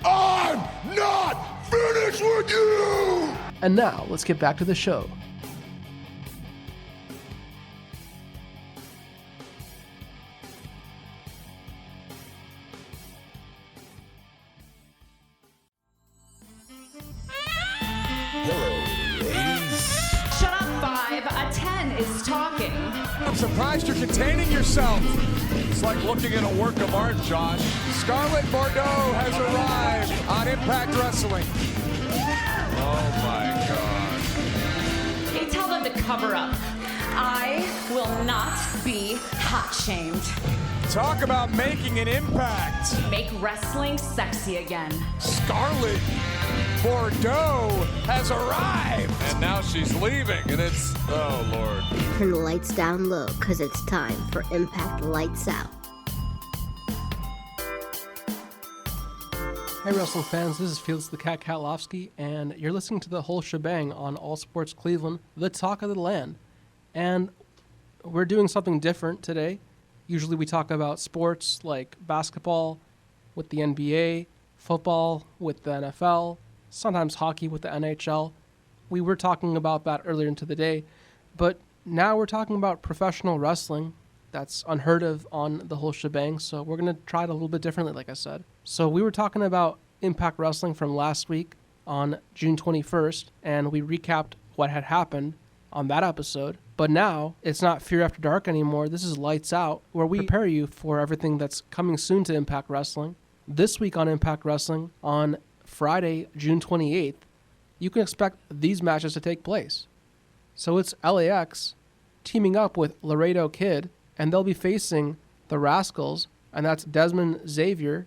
I'm not finished with you! And now, let's get back to the show. Shut up, 5. A 10 is talking. I'm surprised you're containing yourself. It's like looking at a work of art, Josh. Scarlett Bordeaux has arrived on Impact Wrestling. Oh my God. Hey, tell them to cover up. I will not be hot-shamed. Talk about making an impact. Make wrestling sexy again. Scarlett Bordeaux has arrived. And now she's leaving, and it's, oh Lord. Turn the lights down low, cause it's time for Impact Lights Out. Hey wrestling fans, this is Felix the Cat Katlovski, and you're listening to the Whole Shebang on All Sports Cleveland, the talk of the land. And we're doing something different today. Usually we talk about sports like basketball with the NBA, football with the NFL, sometimes hockey with the NHL. We were talking about that earlier into the day, but now we're talking about professional wrestling. That's unheard of on the Whole Shebang, so we're going to try it a little bit differently, like I said. So we were talking about Impact Wrestling from last week, on June 21st, and we recapped what had happened on that episode. But now, it's not Fear After Dark anymore. This is Lights Out, where we prepare you for everything that's coming soon to Impact Wrestling. This week on Impact Wrestling, on Friday, June 28th, you can expect these matches to take place. So it's LAX teaming up with Laredo Kid, and they'll be facing the Rascals, and that's Desmond Xavier,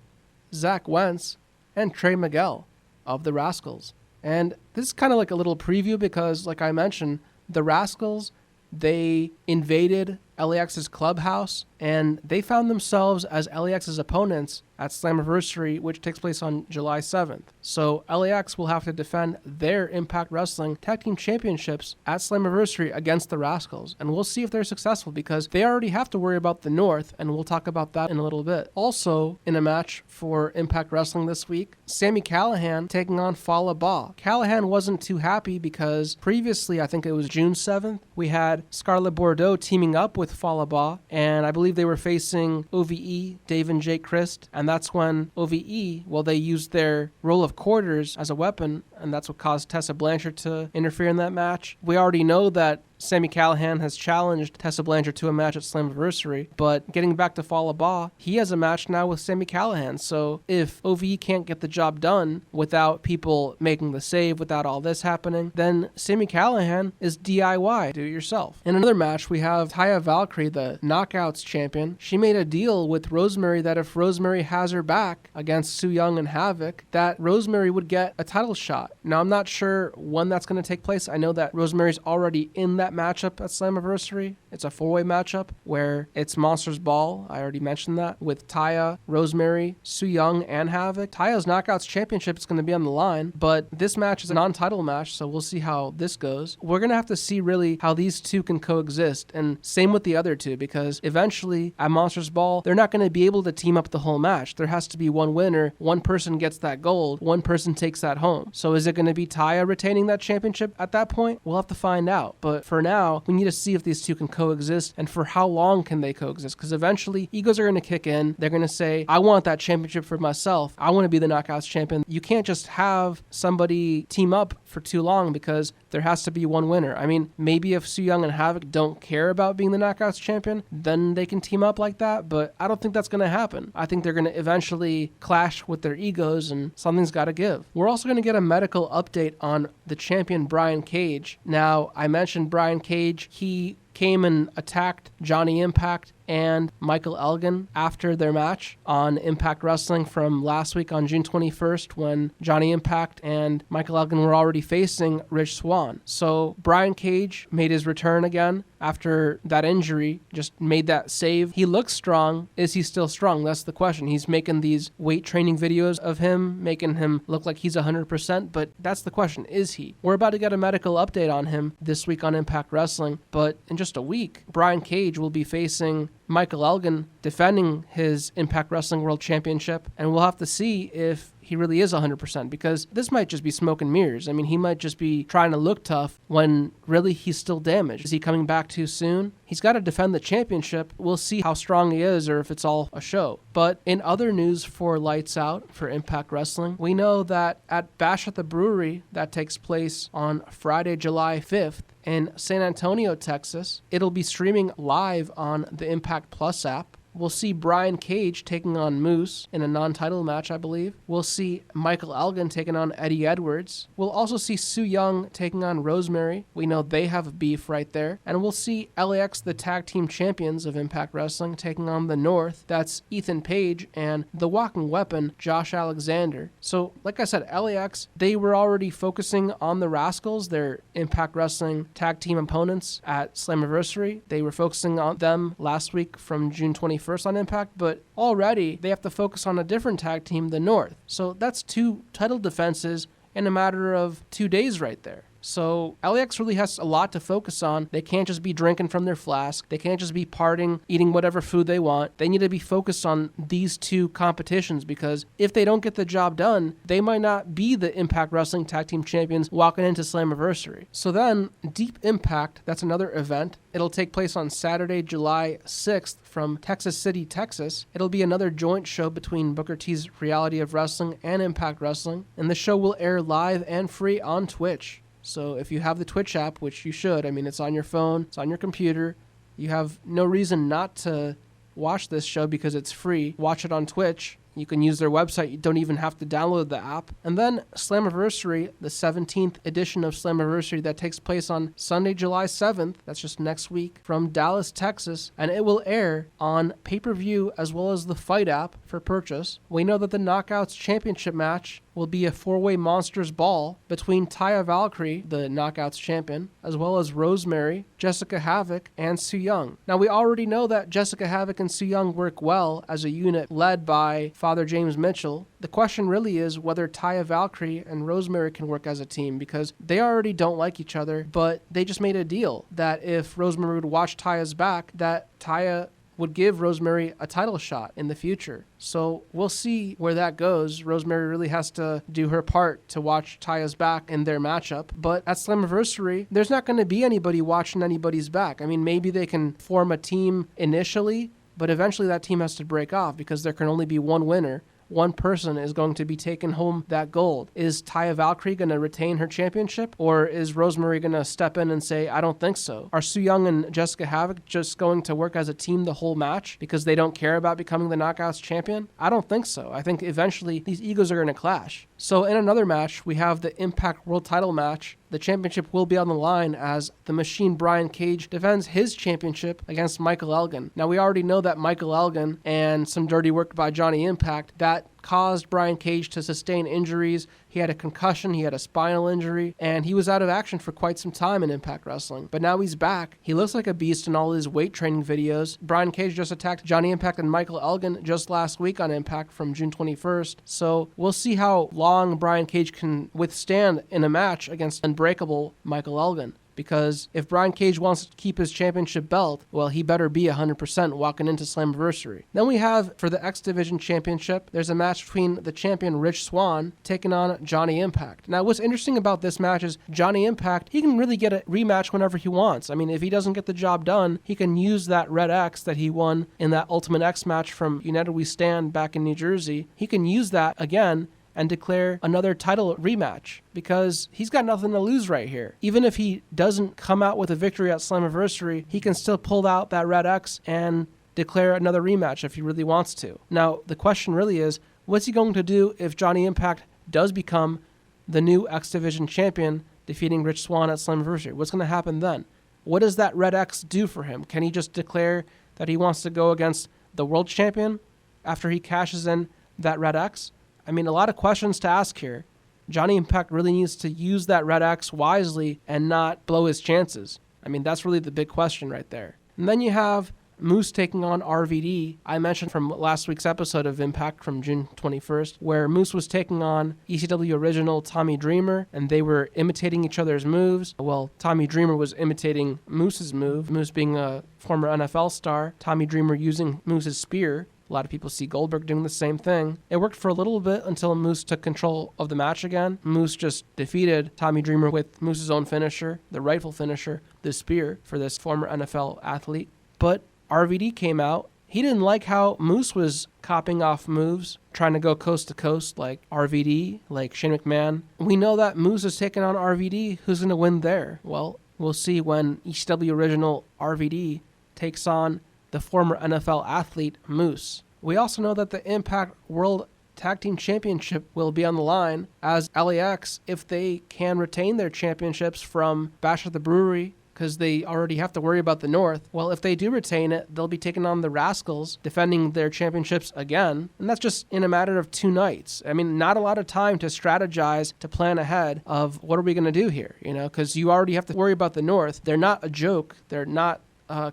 Zach Wentz, and Trey Miguel of the Rascals. And this is kind of like a little preview because, like I mentioned, the Rascals, they invaded LAX's clubhouse, and they found themselves as LAX's opponents at Slammiversary, which takes place on July 7th. So LAX will have to defend their Impact Wrestling Tag Team Championships at Slammiversary against the Rascals, and we'll see if they're successful because they already have to worry about the North, and we'll talk about that in a little bit. Also, in a match for Impact Wrestling this week, Sami Callihan taking on Fallah Bahh. Callihan wasn't too happy because previously, I think it was June 7th, we had Scarlett Bordeaux teaming up with Fallah Bahh, and I believe they were facing OVE, Dave and Jake Christ, and that's when OVE, well, they used their roll of quarters as a weapon, and that's what caused Tessa Blanchard to interfere in that match. We already know that Sami Callihan has challenged Tessa Blanchard to a match at Slammiversary, but getting back to Fallah Bahh, he has a match now with Sami Callihan. So if OVE can't get the job done without people making the save, without all this happening, then Sami Callihan is DIY, do it yourself. In another match, we have Taya Valkyrie, the Knockouts champion. She made a deal with Rosemary that if Rosemary has her back against Su Yung and Havoc, that Rosemary would get a title shot. Now, I'm not sure when that's going to take place. I know that Rosemary's already in that matchup at Slammiversary. It's a four-way matchup where it's Monsters Ball, I already mentioned that, with Taya, Rosemary, Su Yung, and Havoc. Taya's Knockouts Championship is going to be on the line, but this match is a non-title match, so we'll see how this goes. We're going to have to see really how these two can coexist, and same with the other two, because eventually at Monsters Ball, they're not going to be able to team up the whole match. There has to be one winner, one person gets that gold, one person takes that home. So is it going to be Taya retaining that championship at that point? We'll have to find out, but for now, we need to see if these two can coexist and for how long can they coexist, because eventually egos are going to kick in. They're going to say, I want that championship for myself. I want to be the Knockouts champion. You can't just have somebody team up for too long because there has to be one winner. I mean, maybe if Su Yung and Havoc don't care about being the Knockouts champion, then they can team up like that, but I don't think that's going to happen. I think they're going to eventually clash with their egos and something's got to give. We're also going to get a medical update on the champion Brian Cage. Now, I mentioned Brian Cage. He came and attacked Johnny Impact and Michael Elgin after their match on Impact Wrestling from last week on June 21st when Johnny Impact and Michael Elgin were already facing Rich Swann. So Brian Cage made his return again after that injury, just made that save. He looks strong. Is he still strong? That's the question. He's making these weight training videos of him, making him look like he's 100%, but that's the question. Is he? We're about to get a medical update on him this week on Impact Wrestling, but in just a week, Brian Cage will be facing Michael Elgin defending his Impact Wrestling World Championship, and we'll have to see if he really is 100%, because this might just be smoke and mirrors. I mean, he might just be trying to look tough when really he's still damaged. Is he coming back too soon? He's got to defend the championship. We'll see how strong he is or if it's all a show. But in other news for Lights Out for Impact Wrestling, we know that at Bash at the Brewery that takes place on Friday, July 5th, in San Antonio, Texas, it'll be streaming live on the Impact Plus app. We'll see Brian Cage taking on Moose in a non-title match, I believe. We'll see Michael Elgin taking on Eddie Edwards. We'll also see Su Yung taking on Rosemary. We know they have beef right there. And we'll see LAX, the tag team champions of Impact Wrestling, taking on the North. That's Ethan Page and the Walking Weapon, Josh Alexander. So, like I said, LAX, they were already focusing on the Rascals, their Impact Wrestling tag team opponents at Slammiversary. They were focusing on them last week from June 21st on Impact, but already they have to focus on a different tag team, the North. So that's two title defenses in a matter of 2 days right there. So LAX really has a lot to focus on. They can't just be drinking from their flask. They can't just be partying, eating whatever food they want. They need to be focused on these two competitions, because if they don't get the job done, they might not be the Impact Wrestling Tag Team Champions walking into Slammiversary. So then, Deep Impact, that's another event. It'll take place on Saturday, July 6th from Texas City, Texas. It'll be another joint show between Booker T's Reality of Wrestling and Impact Wrestling, and the show will air live and free on Twitch. So if you have the Twitch app, which you should, I mean, it's on your phone, it's on your computer, you have no reason not to watch this show because it's free. Watch it on Twitch. You can use their website. You don't even have to download the app. And then Slammiversary, the 17th edition of Slammiversary, that takes place on Sunday, July 7th. That's just next week, from Dallas, Texas. And it will air on pay-per-view as well as the Fight app for purchase. We know that the Knockouts Championship match will be a four-way Monsters Ball between Taya Valkyrie, the Knockouts champion, as well as Rosemary, Jessica Havoc, and Su Yung. Now, we already know that Jessica Havoc and Su Yung work well as a unit led by Father James Mitchell. The question really is whether Taya Valkyrie and Rosemary can work as a team, because they already don't like each other, but they just made a deal that if Rosemary would watch Taya's back, that Taya would give Rosemary a title shot in the future. So we'll see where that goes. Rosemary really has to do her part to watch Taya's back in their matchup. But at Slammiversary, there's not going to be anybody watching anybody's back. I mean, maybe they can form a team initially, but eventually that team has to break off because there can only be one winner. One person is going to be taking home that gold. Is Taya Valkyrie going to retain her championship, or is Rosemary going to step in and say, I don't think so? Are Su Yung and Jessica Havoc just going to work as a team the whole match because they don't care about becoming the Knockouts champion? I don't think so. I think eventually these egos are going to clash. So in another match, we have the Impact World Title match. The championship will be on the line as the Machine Brian Cage defends his championship against Michael Elgin. Now, we already know that Michael Elgin and some dirty work by Johnny Impact, that caused Brian Cage to sustain injuries. He had a concussion, he had a spinal injury, and he was out of action for quite some time in Impact Wrestling. But now he's back. He looks like a beast in all his weight training videos. Brian Cage just attacked Johnny Impact and Michael Elgin just last week on Impact from June 21st. So we'll see how long Brian Cage can withstand in a match against unbreakable Michael Elgin. Because if Brian Cage wants to keep his championship belt, well, he better be 100% walking into Slammiversary. Then we have, for the X Division Championship, there's a match between the champion Rich Swann taking on Johnny Impact. Now, what's interesting about this match is Johnny Impact, he can really get a rematch whenever he wants. I mean, if he doesn't get the job done, he can use that Red X that he won in that Ultimate X match from United We Stand back in New Jersey. He can use that again and declare another title rematch, because he's got nothing to lose right here. Even if he doesn't come out with a victory at Slammiversary, he can still pull out that Red X and declare another rematch if he really wants to. Now, the question really is, what's he going to do if Johnny Impact does become the new X Division champion, defeating Rich Swann at Slammiversary? What's going to happen then? What does that Red X do for him? Can he just declare that he wants to go against the world champion after he cashes in that Red X? I mean, a lot of questions to ask here. Johnny Impact really needs to use that Red X wisely and not blow his chances. I mean, that's really the big question right there. And then you have Moose taking on RVD. I mentioned from last week's episode of Impact from June 21st, where Moose was taking on ECW original Tommy Dreamer, and they were imitating each other's moves. Well, Tommy Dreamer was imitating Moose's move, Moose being a former NFL star, Tommy Dreamer using Moose's spear. A lot of people see Goldberg doing the same thing. It worked for a little bit until Moose took control of the match again. Moose just defeated Tommy Dreamer with Moose's own finisher, the rightful finisher, the spear for this former NFL athlete. But RVD came out. He didn't like how Moose was copying off moves, trying to go coast to coast like RVD, like Shane McMahon. We know that Moose is taking on RVD. Who's going to win there? Well, we'll see when ECW original RVD takes on the former NFL athlete Moose. We also know that the Impact World Tag Team Championship will be on the line as LAX, if they can retain their championships from Bash at the Brewery, because they already have to worry about the North. Well, if they do retain it, they'll be taking on the Rascals, defending their championships again. And that's just in a matter of 2 nights. I mean, not a lot of time to strategize, to plan ahead of what are we going to do here, because you already have to worry about the North. They're not a joke. They're not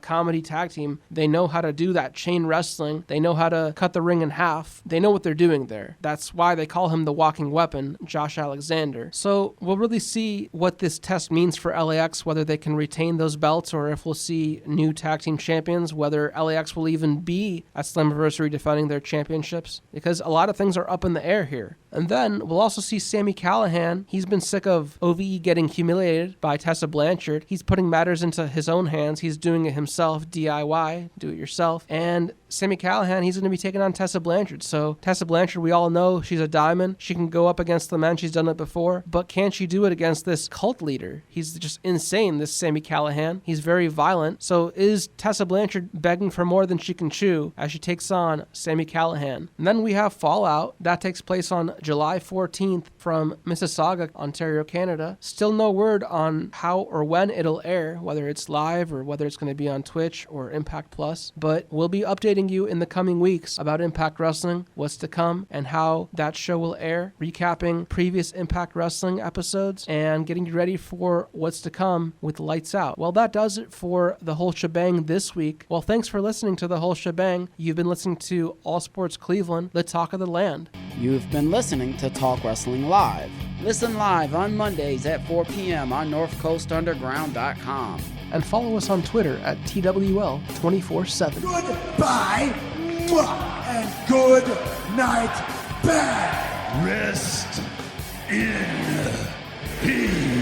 comedy tag team. They know how to do that chain wrestling. They know how to cut the ring in half. They know what they're doing there. That's why they call him the walking weapon, Josh Alexander. So we'll really see what this test means for LAX, whether they can retain those belts or if we'll see new tag team champions, whether LAX will even be at Slammiversary defending their championships, because a lot of things are up in the air here. And then we'll also see Sami Callihan. He's been sick of OVE getting humiliated by Tessa Blanchard. He's putting matters into his own hands. He's doing it himself, DIY, do it yourself. And Sami Callihan, he's going to be taking on Tessa Blanchard. So Tessa Blanchard, we all know she's a diamond. She can go up against the men. She's done it before. But can she do it against this cult leader? He's just insane, this Sami Callihan. He's very violent. So is Tessa Blanchard begging for more than she can chew as she takes on Sami Callihan? And then we have Fallout. That takes place on July 14th from Mississauga, Ontario, Canada. Still no word on how or when it'll air, whether it's live or whether it's going to be on Twitch or Impact Plus. But we'll be updating you in the coming weeks about Impact Wrestling, what's to come, and how that show will air, recapping previous Impact Wrestling episodes, and getting you ready for what's to come with Lights Out. Well, that does it for the Whole Shebang this week. Well, thanks for listening to the Whole Shebang. You've been listening to All Sports Cleveland, the talk of the land. You've been listening to Talk Wrestling Live. Listen live on Mondays at 4 p.m. on NorthCoastUnderground.com. And follow us on Twitter at TWL 24/7. Goodbye and good night, bad. Rest in peace.